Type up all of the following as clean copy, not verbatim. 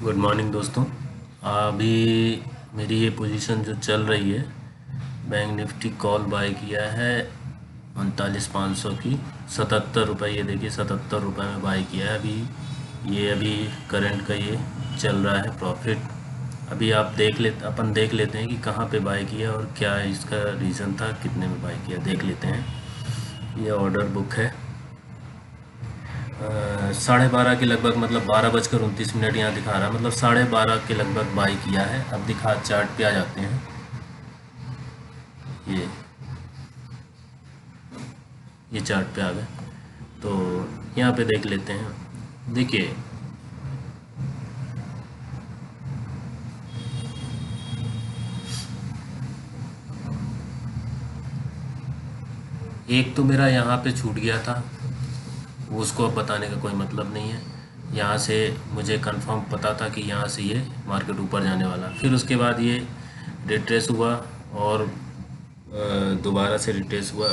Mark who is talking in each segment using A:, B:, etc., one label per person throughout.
A: Good morning दोस्तों। अभी मेरी ये पोजीशन जो चल रही है, बैंक निफ्टी कॉल बाय किया है 39,500 की 77 रुपये। ये देखिए 77 रुपये में बाय किया है। अभी करंट का ये चल रहा है प्रॉफिट। अभी अपन देख लेते हैं कि कहाँ पे बाय किया और क्या इसका रीज़न था, कितने में बाय किया देख लेते हैं। ये ऑर्डर बुक है 12:30 के लगभग, मतलब 12:29 यहाँ दिखा रहा है, मतलब 12:30 के लगभग बाई किया है। अब दिखा चार्ट पे आ जाते हैं। ये ये चार्ट पे आ गए तो यहाँ पे देख लेते हैं। देखिए एक तो मेरा यहाँ पे छूट गया था, वो उसको अब बताने का कोई मतलब नहीं है। यहाँ से मुझे कंफर्म पता था कि यहाँ से ये मार्केट ऊपर जाने वाला। फिर उसके बाद ये रिट्रेस हुआ और दोबारा से रिट्रेस हुआ।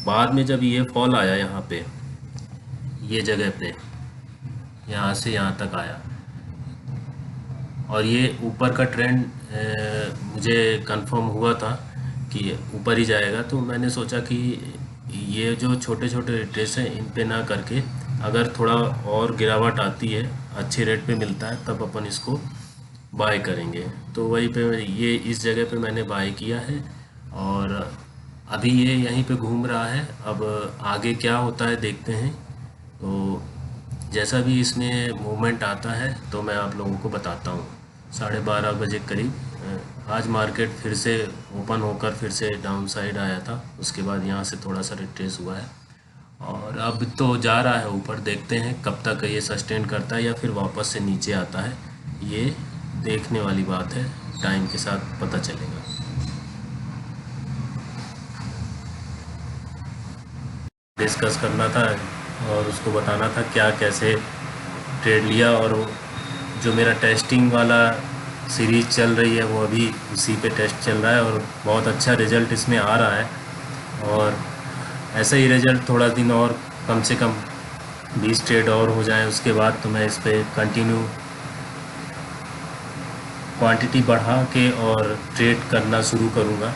A: बाद में जब ये फॉल आया यहाँ पे, ये जगह पे, यहाँ से यहाँ तक आया और ये ऊपर का ट्रेंड मुझे कंफर्म हुआ था कि ऊपर ही जाएगा। तो मैंने सोचा कि ये जो छोटे छोटे रिट्रेस हैं इन पे ना करके, अगर थोड़ा और गिरावट आती है, अच्छे रेट पे मिलता है, तब अपन इसको बाय करेंगे। तो वहीं पे ये इस जगह पे मैंने बाय किया है और अभी ये यहीं पे घूम रहा है। अब आगे क्या होता है देखते हैं। तो जैसा भी इसमें मूवमेंट आता है तो मैं आप लोगों को बताता हूँ। 12:30 बजे करीब आज मार्केट फिर से ओपन होकर फिर से डाउन साइड आया था। उसके बाद यहाँ से थोड़ा सा रिट्रेस हुआ है और अब तो जा रहा है ऊपर। देखते हैं कब तक ये सस्टेन करता है या फिर वापस से नीचे आता है। ये देखने वाली बात है, टाइम के साथ पता चलेगा। डिस्कस करना था और उसको बताना था क्या कैसे ट्रेड लिया। और जो मेरा टेस्टिंग वाला सीरीज चल रही है वो अभी उसी पे टेस्ट चल रहा है और बहुत अच्छा रिजल्ट इसमें आ रहा है। और ऐसा ही रिजल्ट थोड़ा दिन और, कम से कम 20 ट्रेड और हो जाए, उसके बाद तो मैं इस पर कंटिन्यू क्वांटिटी बढ़ा के और ट्रेड करना शुरू करूँगा।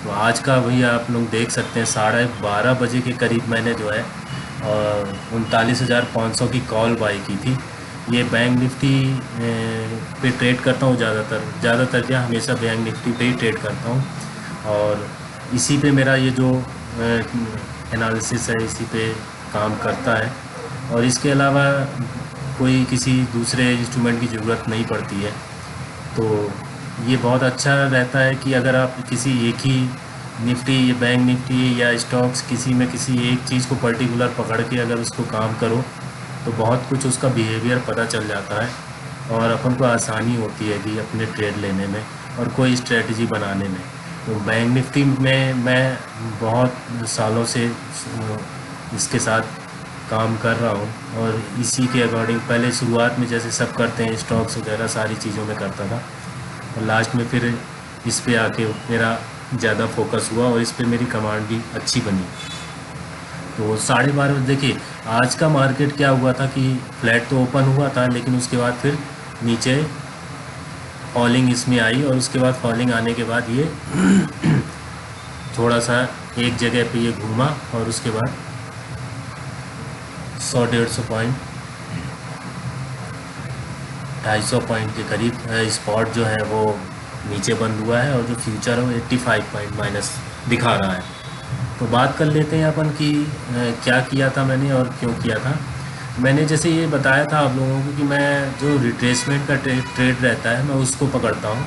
A: तो आज का भैया आप लोग देख सकते हैं 12:30 बजे के करीब मैंने जो है 39,500 की कॉल बाई की थी। ये बैंक निफ्टी पे ट्रेड करता हूँ ज़्यादातर क्या, हमेशा बैंक निफ्टी पे ही ट्रेड करता हूँ और इसी पे मेरा ये जो एनालिसिस है इसी पे काम करता है। और इसके अलावा कोई किसी दूसरे इंस्ट्रूमेंट की ज़रूरत नहीं पड़ती है। तो ये बहुत अच्छा रहता है कि अगर आप किसी एक ही निफ्टी या बैंक निफ्टी या स्टॉक्स, किसी में किसी एक चीज़ को पर्टिकुलर पकड़ के अगर उसको काम करो तो बहुत कुछ उसका बिहेवियर पता चल जाता है और अपन को आसानी होती है कि अपने ट्रेड लेने में और कोई स्ट्रेटजी बनाने में। तो बैंक निफ्टी में मैं बहुत सालों से इसके साथ काम कर रहा हूँ और इसी के अकॉर्डिंग पहले शुरुआत में जैसे सब करते हैं स्टॉक्स वगैरह सारी चीज़ों में करता था और लास्ट में फिर इस पे आके मेरा ज़्यादा फोकस हुआ और इस पे मेरी कमांड भी अच्छी बनी। तो 12:30 देखिए आज का मार्केट क्या हुआ था कि फ्लैट तो ओपन हुआ था लेकिन उसके बाद फिर नीचे फॉलिंग इसमें आई और उसके बाद फॉलिंग आने के बाद ये थोड़ा सा एक जगह पे ये घूमा और उसके बाद 100-150 पॉइंट, 250 पॉइंट के करीब स्पॉट जो है वो नीचे बंद हुआ है और जो फ्यूचर है वो 85 पॉइंट माइनस दिखा रहा है। तो बात कर लेते हैं अपन कि क्या किया था मैंने और क्यों किया था। मैंने जैसे ये बताया था आप लोगों को कि मैं जो रिट्रेसमेंट का ट्रेड रहता है मैं उसको पकड़ता हूँ,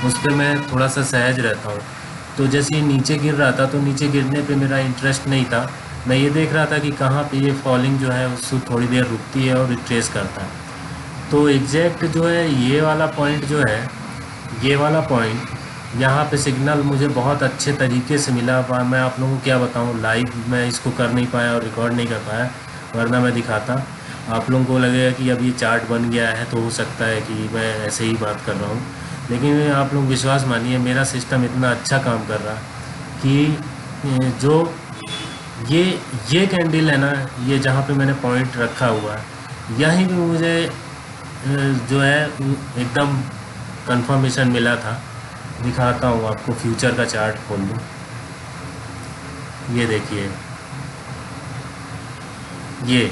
A: उस पर मैं थोड़ा सा सहज रहता हूँ। तो जैसे ये नीचे गिर रहा था तो नीचे गिरने पे मेरा इंटरेस्ट नहीं था। मैं ये देख रहा था कि कहाँ पे ये फॉलिंग जो है उसको थोड़ी देर रुकती है और रिट्रेस करता है। तो एग्जैक्ट जो है ये वाला पॉइंट जो है, ये वाला पॉइंट यहाँ पे सिग्नल मुझे बहुत अच्छे तरीके से मिला। मैं आप लोगों को क्या बताऊँ, लाइव मैं इसको कर नहीं पाया और रिकॉर्ड नहीं कर पाया, वरना मैं दिखाता। आप लोगों को लगेगा कि अब ये चार्ट बन गया है तो हो सकता है कि मैं ऐसे ही बात कर रहा हूँ, लेकिन आप लोग विश्वास मानिए मेरा सिस्टम इतना अच्छा काम कर रहा कि जो ये कैंडल है ना, ये जहाँ पे मैंने पॉइंट रखा हुआ है, यहीं पे मुझे जो है एकदम कंफर्मेशन मिला था। दिखाता हूँ आपको, फ्यूचर का चार्ट खोल दूँ। ये देखिए, ये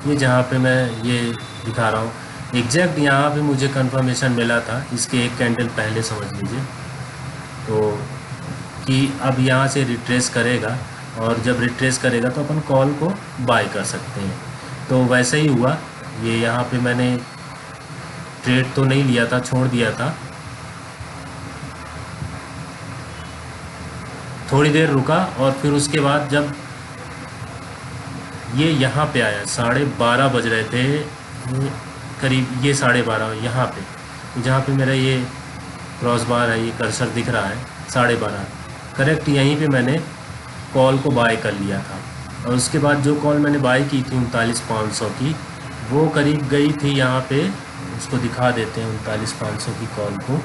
A: जहाँ पे मैं ये दिखा रहा हूँ एग्जैक्ट, यहाँ पे मुझे कंफर्मेशन मिला था इसके एक कैंडल पहले, समझ लीजिए। तो कि अब यहाँ से रिट्रेस करेगा, और जब रिट्रेस करेगा तो अपन कॉल को बाय कर सकते हैं। तो वैसे ही हुआ। ये यहाँ पे मैंने ट्रेड तो नहीं लिया था, छोड़ दिया था। थोड़ी देर रुका और फिर उसके बाद जब ये यहाँ पे आया, 12:30 बज रहे थे करीब, ये 12:30 यहाँ पे, जहाँ पे मेरा ये क्रॉस बार है, ये कर्सर दिख रहा है, 12:30 करेक्ट यहीं पे मैंने कॉल को बाय कर लिया था। और उसके बाद जो कॉल मैंने बाय की थी 39,500 की, वो करीब गई थी यहाँ पे, उसको दिखा देते हैं 39,500 की कॉल को,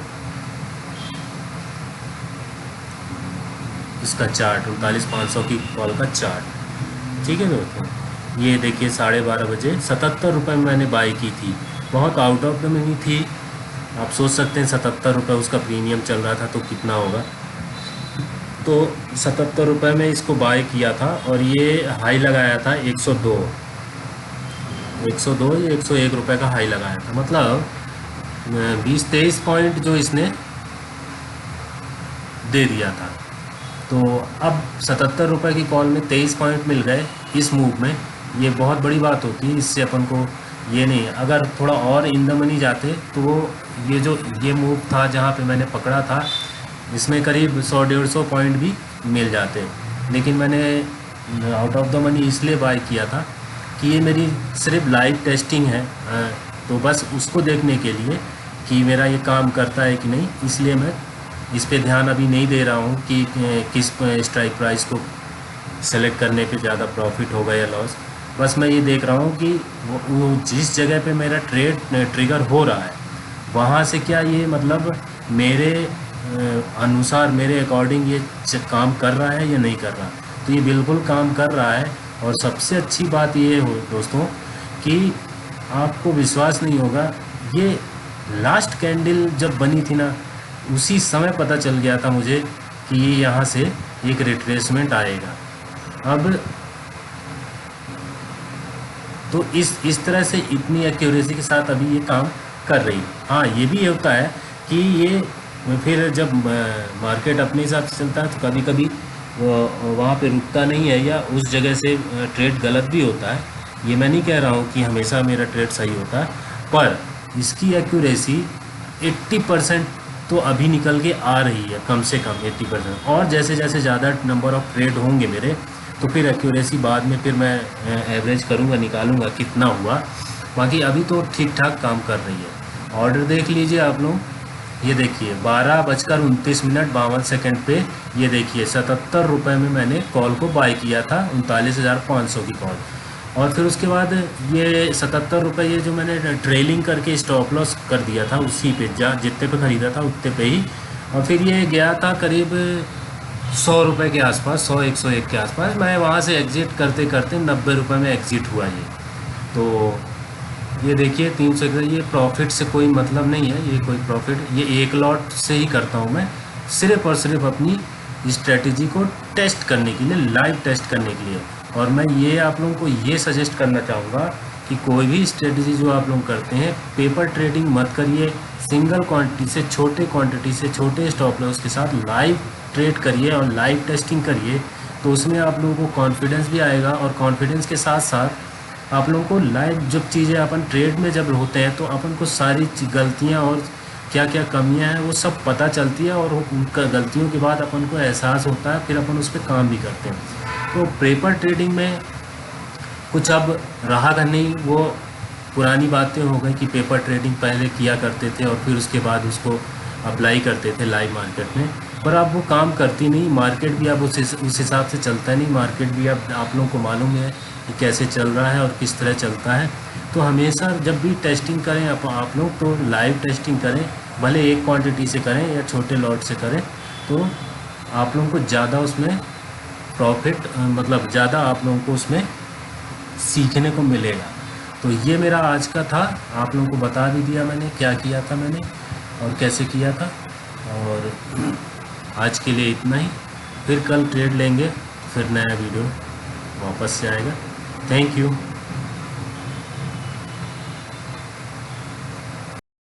A: इसका चार्ट 39,500 की कॉल का चार्ट। ठीक है दोस्तों, ये देखिए 12:30 बजे 77 रुपये में मैंने बाई की थी। बहुत आउट ऑफ द मनी थी। आप सोच सकते हैं 77 रुपये उसका प्रीमियम चल रहा था तो कितना होगा। तो 77 रुपये में इसको बाय किया था और ये हाई लगाया था 102 या 101 रुपये का हाई लगाया था। मतलब 20-23 पॉइंट जो इसने दे दिया था। तो अब 77 रुपये की कॉल में 23 पॉइंट मिल गए इस मूव में, ये बहुत बड़ी बात होती है। इससे अपन को ये नहीं, अगर थोड़ा और इन द मनी जाते तो ये मूव था जहाँ पे मैंने पकड़ा था, इसमें करीब 100-150 पॉइंट भी मिल जाते। लेकिन मैंने आउट ऑफ द मनी इसलिए बाय किया था कि ये मेरी सिर्फ लाइव टेस्टिंग है, तो बस उसको देखने के लिए कि मेरा ये काम करता है कि नहीं, इसलिए मैं इस पे ध्यान अभी नहीं दे रहा हूँ कि किस स्ट्राइक प्राइस को सेलेक्ट करने पे ज़्यादा प्रॉफिट होगा या लॉस। बस मैं ये देख रहा हूँ कि वो जिस जगह पे मेरा ट्रेड ट्रिगर हो रहा है वहाँ से क्या ये मतलब मेरे अनुसार, मेरे अकॉर्डिंग ये काम कर रहा है या नहीं कर रहा। तो ये बिल्कुल काम कर रहा है। और सबसे अच्छी बात ये हो दोस्तों कि आपको विश्वास नहीं होगा, ये लास्ट कैंडल जब बनी थी ना, उसी समय पता चल गया था मुझे कि ये यहाँ से एक रिट्रेसमेंट आएगा। अब तो इस तरह से इतनी एक्यूरेसी के साथ अभी ये काम कर रही है। हाँ, ये भी होता है कि ये फिर जब मार्केट अपने हिसाब से चलता है तो कभी कभी वहाँ पे रुकता नहीं है, या उस जगह से ट्रेड गलत भी होता है। ये मैं नहीं कह रहा हूँ कि हमेशा मेरा ट्रेड सही होता है, पर इसकी एक्यूरेसी 80% तो अभी निकल के आ रही है, कम से कम 80%। और जैसे जैसे ज़्यादा नंबर ऑफ़ ट्रेड होंगे मेरे, तो फिर एक्यूरेसी बाद में फिर मैं एवरेज करूँगा, निकालूँगा कितना हुआ। बाकी अभी तो ठीक ठाक काम कर रही है। ऑर्डर देख लीजिए आप लोग, ये देखिए 12:29 पे, ये देखिए 77 रुपये में मैंने कॉल को बाय किया था, 39,500 की कॉल। और फिर उसके बाद ये 77 रुपये ये जो मैंने ट्रेलिंग करके स्टॉप लॉस कर दिया था उसी पे, जितने पे ख़रीदा था उतने पे ही। और फिर ये गया था करीब 100 रुपये के आसपास, 100-101 के आसपास। मैं वहाँ से एग्ज़िट करते करते 90 रुपये में एग्ज़िट हुआ ये। तो ये देखिए 300, ये प्रॉफिट से कोई मतलब नहीं है, ये कोई प्रॉफिट, ये एक लॉट से ही करता हूँ मैं, सिर्फ़ और सिर्फ अपनी स्ट्रेटजी को टेस्ट करने के लिए, लाइव टेस्ट करने के लिए। और मैं ये आप लोगों को ये सजेस्ट करना चाहूँगा कि कोई भी स्ट्रेटजी जो आप लोग करते हैं, पेपर ट्रेडिंग मत करिए। सिंगल क्वांटिटी से, छोटे क्वांटिटी से, छोटे स्टॉप लॉस के साथ लाइव ट्रेड करिए और लाइव टेस्टिंग करिए। तो उसमें आप लोगों को कॉन्फिडेंस भी आएगा, और कॉन्फिडेंस के साथ साथ आप लोगों को लाइव जब चीज़ें अपन ट्रेड में जब होते हैं तो अपन को सारी गलतियाँ और क्या क्या कमियां हैं वो सब पता चलती है, और उनका गलतियों के बाद अपन को एहसास होता है, फिर अपन उस पर काम भी करते हैं। तो पेपर ट्रेडिंग में कुछ अब रहा का नहीं, वो पुरानी बातें हो गई कि पेपर ट्रेडिंग पहले किया करते थे और फिर उसके बाद उसको अप्लाई करते थे लाइव मार्केट में, पर अब वो काम करती नहीं। मार्केट भी अब उस हिसाब से चलता नहीं। मार्केट भी अब आप लोगों को मालूम है कि कैसे चल रहा है और किस तरह चलता है। तो हमेशा जब भी टेस्टिंग करें आप लोग, तो लाइव टेस्टिंग करें, भले एक क्वांटिटी से करें या छोटे लॉट से करें, तो आप लोगों को ज़्यादा उसमें प्रॉफिट, मतलब ज़्यादा आप लोगों को उसमें सीखने को मिलेगा। तो ये मेरा आज का था, आप लोगों को बता भी दिया मैंने क्या किया था मैंने और कैसे किया था। और आज के लिए इतना ही, फिर कल ट्रेड लेंगे, फिर नया वीडियो वापस से आएगा। Thank you.